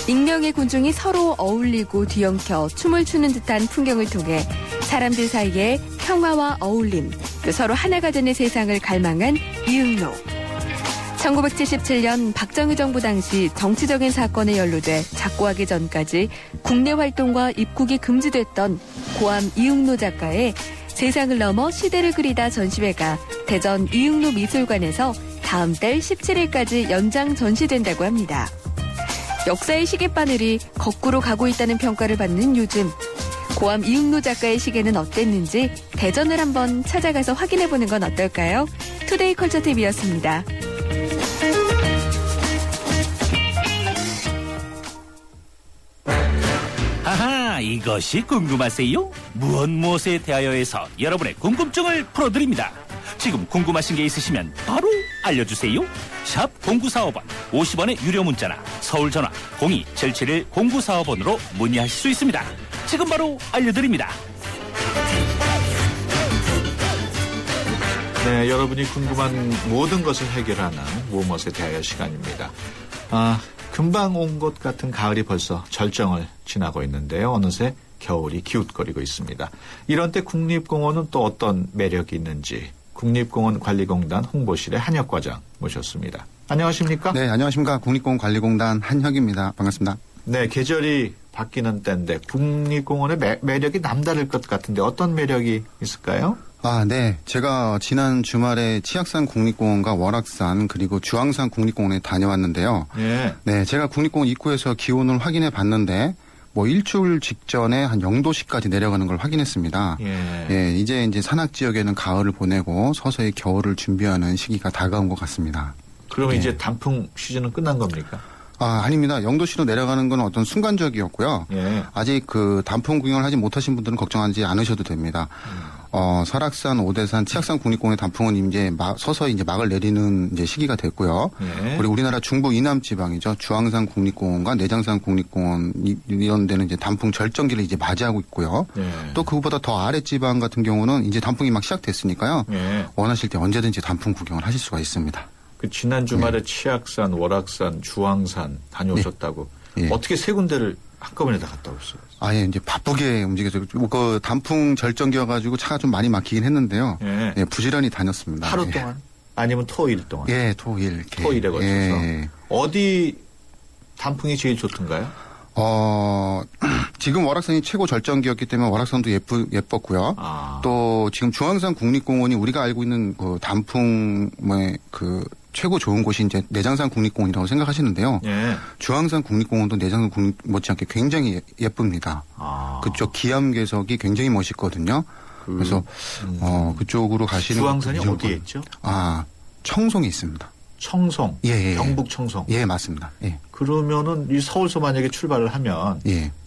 익명의 군중이 서로 어울리고 뒤엉켜 춤을 추는 듯한 풍경을 통해 사람들 사이에 평화와 어울림, 또 서로 하나가 되는 세상을 갈망한 이응로. 1977년 박정희 정부 당시 정치적인 사건에 연루돼 작고하기 전까지 국내 활동과 입국이 금지됐던 고암 이응로 작가의 세상을 넘어 시대를 그리다 전시회가 대전 이응로 미술관에서 다음 달 17일까지 연장 전시된다고 합니다. 역사의 시계바늘이 거꾸로 가고 있다는 평가를 받는 요즘, 고암 이응로 작가의 시계는 어땠는지 대전을 한번 찾아가서 확인해보는 건 어떨까요? 투데이 컬처 팁이었습니다. 아하, 이것이 궁금하세요? 무엇에 대하여에서 여러분의 궁금증을 풀어드립니다. 지금 궁금하신 게 있으시면 바로 알려주세요. 샵 0945번 50원의 유료 문자나 서울 전화 02-771-0945번으로 문의하실 수 있습니다. 지금 바로 알려드립니다. 네, 여러분이 궁금한 모든 것을 해결하는 무엇에 대하여 시간입니다. 금방 온 것 같은 가을이 벌써 절정을 지나고 있는데요. 어느새 겨울이 기웃거리고 있습니다. 이런 때 국립공원은 또 어떤 매력이 있는지 국립공원관리공단 홍보실의 한혁 과장 모셨습니다. 안녕하십니까? 네, 안녕하십니까. 국립공원관리공단 한혁입니다. 반갑습니다. 네, 계절이 바뀌는 때인데 국립공원의 매력이 남다를 것 같은데 어떤 매력이 있을까요? 네. 제가 지난 주말에 치악산 국립공원과 월악산 그리고 주황산 국립공원에 다녀왔는데요. 네, 제가 국립공원 입구에서 기온을 확인해 봤는데 일주일 직전에 한 0도씨까지 내려가는 걸 확인했습니다. 이제 산악 지역에는 가을을 보내고 서서히 겨울을 준비하는 시기가 다가온 것 같습니다. 그러면 이제 단풍 시즌은 끝난 겁니까? 아닙니다. 0도씨로 내려가는 건 어떤 순간적이었고요. 아직 그 단풍 구경을 하지 못하신 분들은 걱정하지 않으셔도 됩니다. 설악산, 오대산, 치악산 국립공원의 단풍은 이제 서서히 이제 막을 내리는 이제 시기가 됐고요. 그리고 우리나라 중부 이남 지방이죠. 주황산 국립공원과 내장산 국립공원 이런 데는 이제 단풍 절정기를 이제 맞이하고 있고요. 또 그보다 더 아래 지방 같은 경우는 이제 단풍이 막 시작됐으니까요. 원하실 때 언제든지 단풍 구경을 하실 수가 있습니다. 그 지난 주말에 치악산, 월악산, 주황산 다녀오셨다고 어떻게 세 군데를 한꺼번에 다 갔다 오셨어요? 이제 바쁘게 움직여서 그 단풍 절정기여가지고 차가 좀 많이 막히긴 했는데요. 부지런히 다녔습니다. 하루 동안? 아니면 토일 동안? 토일. 토일에 걸쳐서. 어디 단풍이 제일 좋던가요? 지금 월악산이 최고 절정기였기 때문에 월악산도 예뻤고요. 또 지금 주황산 국립공원이 우리가 알고 있는 그 단풍의 그 최고 좋은 곳이 이제 내장산 국립공원이라고 생각하시는데요. 주황산 국립공원도 내장산 국립 못지않게 굉장히 예쁩니다. 그쪽 기암괴석이 굉장히 멋있거든요. 그래서 그쪽으로 가시는 주황산이 어디에 있죠? 청송에 있습니다. 청송? 경북 청송? 맞습니다. 그러면은 이 서울서 만약에 출발을 하면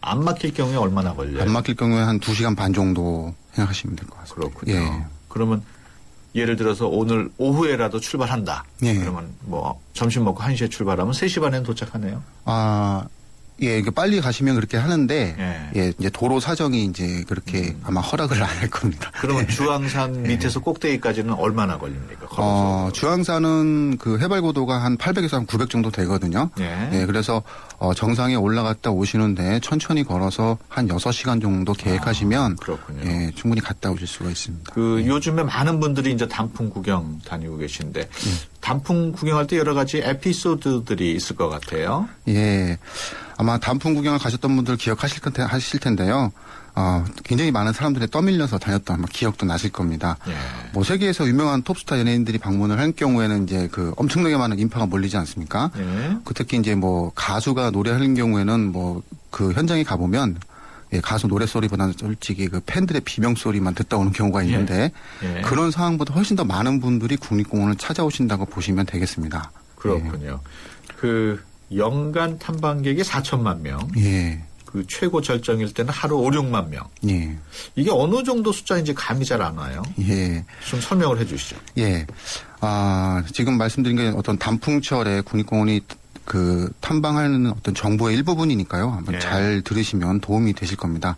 안 막힐 경우에 얼마나 걸려요? 안 막힐 경우에 한 2시간 반 정도 생각하시면 될 것 같습니다. 그렇군요. 그러면 예를 들어서 오늘 오후에라도 출발한다. 그러면 점심 먹고 1시에 출발하면 3시 반에는 도착하네요. 예, 이게 빨리 가시면 그렇게 하는데, 예, 이제 도로 사정이 이제 그렇게 아마 허락을 안 할 겁니다. 그러면 주황산 밑에서 꼭대기까지는 얼마나 걸립니까? 주황산은 그 해발고도가 한 800에서 한 900 정도 되거든요. 예, 그래서 정상에 올라갔다 오시는데 천천히 걸어서 한 6시간 정도 계획하시면 예, 충분히 갔다 오실 수가 있습니다. 요즘에 많은 분들이 이제 단풍 구경 다니고 계신데 단풍 구경할 때 여러 가지 에피소드들이 있을 것 같아요. 예. 아마 단풍 구경을 가셨던 분들 기억하실 텐데요. 굉장히 많은 사람들이 떠밀려서 다녔던 기억도 나실 겁니다. 뭐 세계에서 유명한 톱스타 연예인들이 방문을 할 경우에는 이제 그 엄청나게 많은 인파가 몰리지 않습니까? 그 특히 이제 뭐 가수가 노래하는 경우에는 뭐 그 현장에 가보면 예, 가수 노래소리보다는 솔직히 그 팬들의 비명소리만 듣다 오는 경우가 있는데 그런 상황보다 훨씬 더 많은 분들이 국립공원을 찾아오신다고 보시면 되겠습니다. 그렇군요. 그 연간 탐방객이 4천만 명. 예. 그 최고 절정일 때는 하루 5, 6만 명. 예. 이게 어느 정도 숫자인지 감이 잘 안 와요. 예. 좀 설명을 해 주시죠. 예. 지금 말씀드린 게 어떤 단풍철에 국립공원이 그 탐방하는 어떤 정보의 일부분이니까요. 한번 잘 들으시면 도움이 되실 겁니다.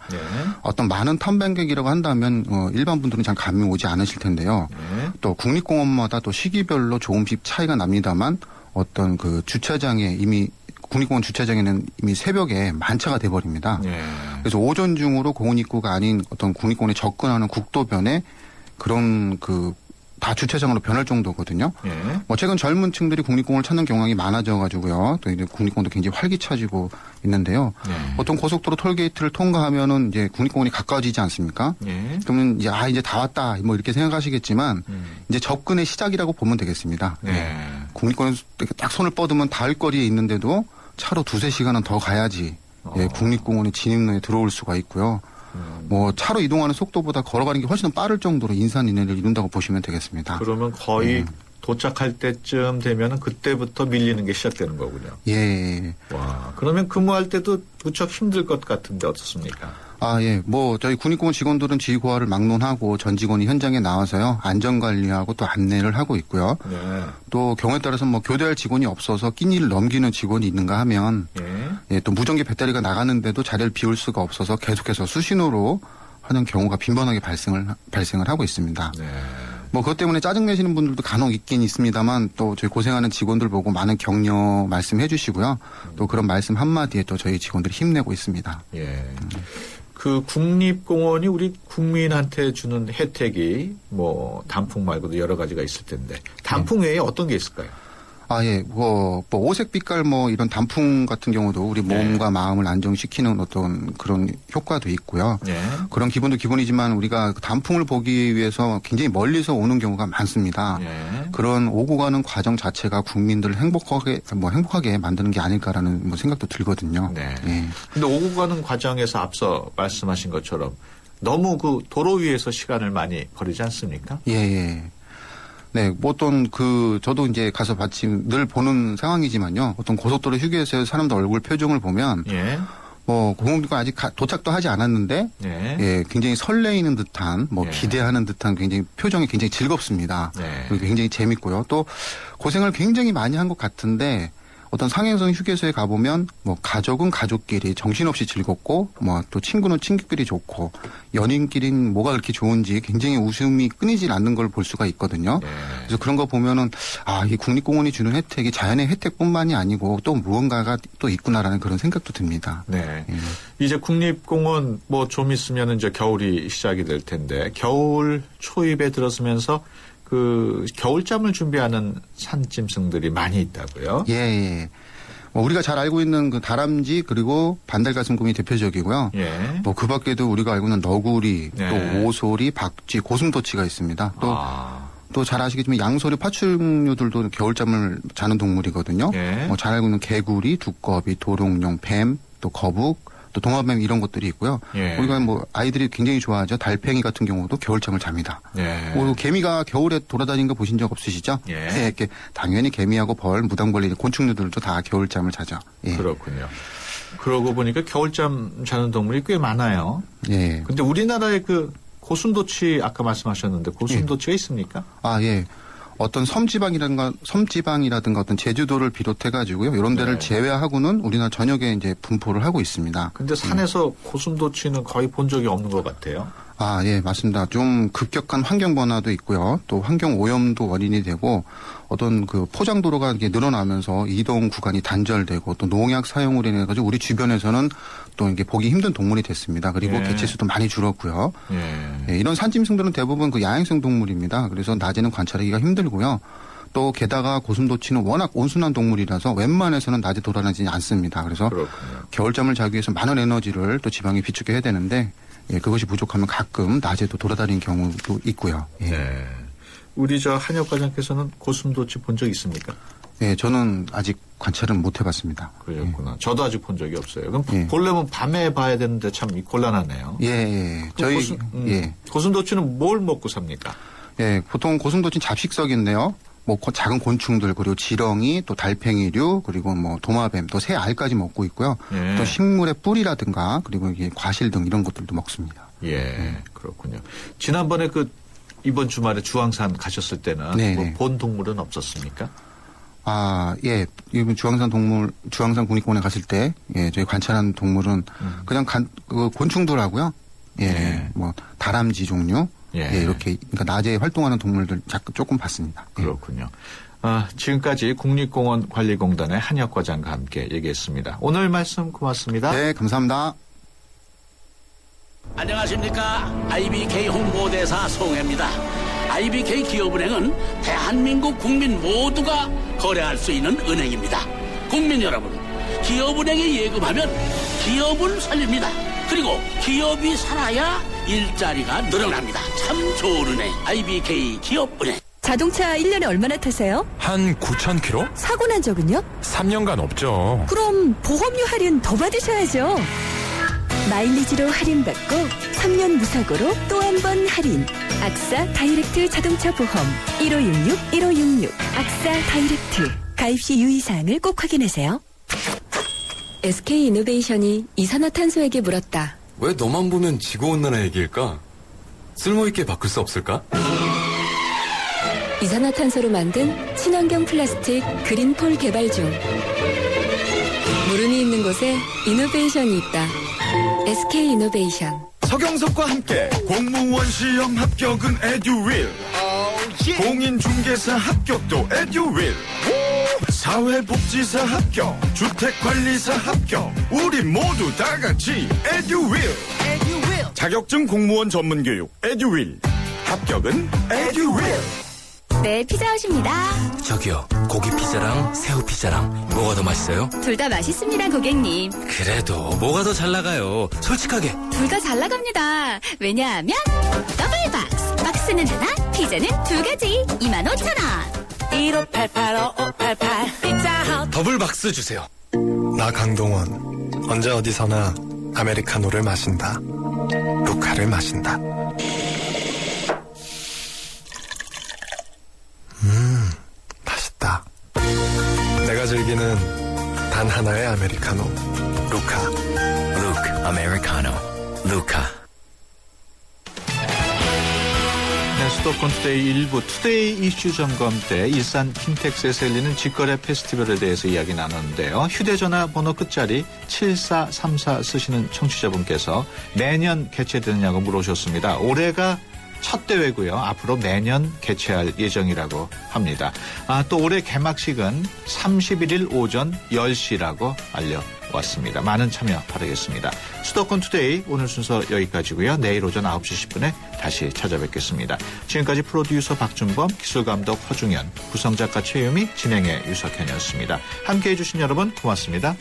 어떤 많은 탐방객이라고 한다면 일반 분들은 잘 감이 오지 않으실 텐데요. 또 국립공원마다 또 시기별로 조금씩 차이가 납니다만 어떤 그 주차장에 이미 국립공원 주차장에는 이미 새벽에 만차가 돼버립니다. 그래서 오전 중으로 공원 입구가 아닌 어떤 국립공원에 접근하는 국도변에 그런 다 주차장으로 변할 정도거든요. 뭐 최근 젊은 층들이 국립공원을 찾는 경향이 많아져가지고요. 또 이제 국립공원도 굉장히 활기차지고 있는데요. 보통 고속도로 톨게이트를 통과하면은 이제 국립공원이 가까워지지 않습니까? 그러면 이제 이제 다 왔다 뭐 이렇게 생각하시겠지만 이제 접근의 시작이라고 보면 되겠습니다. 국립공원 딱 손을 뻗으면 닿을 거리에 있는데도 차로 2-3시간은 더 가야지 국립공원의 진입로에 들어올 수가 있고요. 뭐 차로 이동하는 속도보다 걸어가는 게 훨씬 빠를 정도로 인산인해를 이룬다고 보시면 되겠습니다. 그러면 거의 도착할 때쯤 되면은 그때부터 밀리는 게 시작되는 거군요. 예. 와, 그러면 근무할 때도 무척 힘들 것 같은데 어떻습니까? 예. 뭐 저희 국립공원 직원들은 지휘고하를 막론하고 전 직원이 현장에 나와서요. 안전관리하고 또 안내를 하고 있고요. 또 경우에 따라서 뭐 교대할 직원이 없어서 끼니를 넘기는 직원이 있는가 하면 또 무전기 배터리가 나가는데도 자리를 비울 수가 없어서 계속해서 수신호로 하는 경우가 빈번하게 발생을 하고 있습니다. 뭐 그것 때문에 짜증내시는 분들도 간혹 있긴 있습니다만 또 저희 고생하는 직원들 보고 많은 격려 말씀해 주시고요. 또 그런 말씀 한마디에 또 저희 직원들이 힘내고 있습니다. 그 국립공원이 우리 국민한테 주는 혜택이 뭐 단풍 말고도 여러 가지가 있을 텐데 단풍 외에 어떤 게 있을까요? 예. 뭐 오색 빛깔 뭐 이런 단풍 같은 경우도 우리 몸과 마음을 안정시키는 어떤 그런 효과도 있고요. 그런 기분도 기분이지만 우리가 단풍을 보기 위해서 굉장히 멀리서 오는 경우가 많습니다. 그런 오고 가는 과정 자체가 국민들을 행복하게 만드는 게 아닐까라는 뭐 생각도 들거든요. 근데 오고 가는 과정에서 앞서 말씀하신 것처럼 너무 그 도로 위에서 시간을 많이 버리지 않습니까? 네, 뭐 어떤 저도 이제 가서 마침 늘 보는 상황이지만요. 어떤 고속도로 휴게소에 사람들 얼굴 표정을 보면, 뭐 공공기관 아직 도착도 하지 않았는데, 굉장히 설레이는 듯한, 뭐 기대하는 듯한 굉장히 표정이 굉장히 즐겁습니다. 그리고 굉장히 재밌고요. 또 고생을 굉장히 많이 한 것 같은데, 어떤 상행성 휴게소에 가보면 뭐 가족은 가족끼리 정신없이 즐겁고 뭐 또 친구는 친구끼리 좋고 연인끼리는 뭐가 그렇게 좋은지 굉장히 웃음이 끊이질 않는 걸 볼 수가 있거든요. 그래서 그런 거 보면은 이 국립공원이 주는 혜택이 자연의 혜택뿐만이 아니고 또 무언가가 또 있구나라는 그런 생각도 듭니다. 이제 국립공원 뭐 좀 있으면 이제 겨울이 시작이 될 텐데 겨울 초입에 들어서면서 그 겨울잠을 준비하는 산짐승들이 많이 있다고요? 우리가 잘 알고 있는 그 다람쥐 그리고 반달가슴곰이 대표적이고요. 뭐 그 밖에도 우리가 알고 있는 너구리, 또 오소리, 박쥐, 고슴도치가 있습니다. 또 잘 아시겠지만 양서류 파충류들도 겨울잠을 자는 동물이거든요. 뭐 잘 알고 있는 개구리, 두꺼비, 도롱뇽, 뱀, 또 거북, 또 동화뱀 이런 것들이 있고요. 우리가 뭐 아이들이 굉장히 좋아하죠. 달팽이 같은 경우도 겨울잠을 잡니다. 그리고 개미가 겨울에 돌아다니는 거 보신 적 없으시죠? 이렇게 당연히 개미하고 벌, 무당벌레 곤충류들도 다 겨울잠을 자죠. 그렇군요. 그러고 보니까 겨울잠 자는 동물이 꽤 많아요. 근데 우리나라에 그 고슴도치 아까 말씀하셨는데 고슴도치가 있습니까? 어떤 섬지방이라든가 어떤 제주도를 비롯해가지고요. 이런 데를 제외하고는 우리나라 전역에 이제 분포를 하고 있습니다. 근데 산에서 고슴도치는 거의 본 적이 없는 것 같아요. 아, 예, 맞습니다. 좀 급격한 환경 변화도 있고요. 또 환경 오염도 원인이 되고 어떤 그 포장도로가 이렇게 늘어나면서 이동 구간이 단절되고 또 농약 사용으로 인해 가지고 우리 주변에서는 또 이게 보기 힘든 동물이 됐습니다. 그리고 개체수도 많이 줄었고요. 예, 이런 산짐승들은 대부분 그 야행성 동물입니다. 그래서 낮에는 관찰하기가 힘들고요. 또 게다가 고슴도치는 워낙 온순한 동물이라서 웬만해서는 낮에 돌아다니지 않습니다. 그래서 겨울잠을 자기 위해서 많은 에너지를 또 지방에 비축해야 되는데 예, 그것이 부족하면 가끔 낮에도 돌아다니는 경우도 있고요. 예. 네. 우리 저 한혁 과장께서는 고슴도치 본 적 있습니까? 예, 저는 아직 관찰은 못 해봤습니다. 그러셨구나. 저도 아직 본 적이 없어요. 그럼 보려면 밤에 봐야 되는데 참 곤란하네요. 예. 저희 고슴도치는 뭘 먹고 삽니까? 예, 보통 고슴도치는 잡식성인데요. 뭐 작은 곤충들 그리고 지렁이 또 달팽이류 그리고 뭐 도마뱀 또 새 알까지 먹고 있고요. 또 식물의 뿌리라든가 그리고 이게 과실 등 이런 것들도 먹습니다. 그렇군요. 지난번에 이번 주말에 주황산 가셨을 때는 뭐 본 동물은 없었습니까? 아, 예. 이번 주황산 국립공원에 갔을 때 저희 관찰한 동물은 그냥 곤충들하고요. 뭐 다람쥐 종류 이렇게 그러니까 낮에 활동하는 동물들 조금 봤습니다. 그렇군요. 지금까지 국립공원관리공단의 한혁 과장과 함께 얘기했습니다. 오늘 말씀 고맙습니다. 네, 감사합니다. 안녕하십니까. IBK 홍보대사 송혜입니다. IBK 기업은행은 대한민국 국민 모두가 거래할 수 있는 은행입니다. 국민 여러분, 기업은행에 예금하면 기업을 살립니다. 그리고 기업이 살아야 일자리가 늘어납니다. 참 좋은 은행, IBK 기업은행. 자동차 1년에 얼마나 타세요? 한 9,000km? 사고 난 적은요? 3년간 없죠. 그럼 보험료 할인 더 받으셔야죠. 마일리지로 할인받고 3년 무사고로 또 한 번 할인. 악사 다이렉트 자동차 보험 1566 악사 다이렉트. 가입 시 유의사항을 꼭 확인하세요. SK이노베이션이 이산화탄소에게 물었다. 왜 너만 보면 지구온난화 얘기일까? 쓸모있게 바꿀 수 없을까? 이산화탄소로 만든 친환경 플라스틱 그린폴 개발 중. 물음이 있는 곳에 이노베이션이 있다. SK이노베이션. 서경석과 함께 공무원 시험 합격은 에듀윌. 공인중개사 합격도 에듀윌. 사회복지사 합격, 주택관리사 합격. 우리 모두 다 같이 에듀윌. 자격증 공무원 전문교육 에듀윌. 합격은 에듀윌. 네, 피자헛입니다. 저기요, 고기 피자랑 새우 피자랑 뭐가 더 맛있어요? 둘 다 맛있습니다, 고객님. 그래도 뭐가 더 잘 나가요? 솔직하게. 둘 다 잘 나갑니다. 왜냐하면 더블박스. 박스는 하나, 피자는 두 가지. 25,000원. 1588-5588 피자헛. 더블박스 주세요. 나 강동원. 언제 어디서나 아메리카노를 마신다. 루카를 마신다. 맛있다. 내가 즐기는 단 하나의 아메리카노. 루카. 루크 아메리카노. 루카. 네, 수도권 투데이 일부 투데이 이슈 점검 때 일산 킨텍스에서 열리는 직거래 페스티벌에 대해서 이야기 나눴는데요. 휴대전화 번호 끝자리 7434 쓰시는 청취자분께서 매년 개최되느냐고 물어오셨습니다. 올해가 첫 대회고요. 앞으로 매년 개최할 예정이라고 합니다. 또 올해 개막식은 31일 오전 10시라고 알려왔습니다. 많은 참여 바라겠습니다. 수도권 투데이 오늘 순서 여기까지고요. 내일 오전 9시 10분에 다시 찾아뵙겠습니다. 지금까지 프로듀서 박준범, 기술감독 허중현, 구성작가 최유미, 진행의 유석현이었습니다. 함께해 주신 여러분 고맙습니다.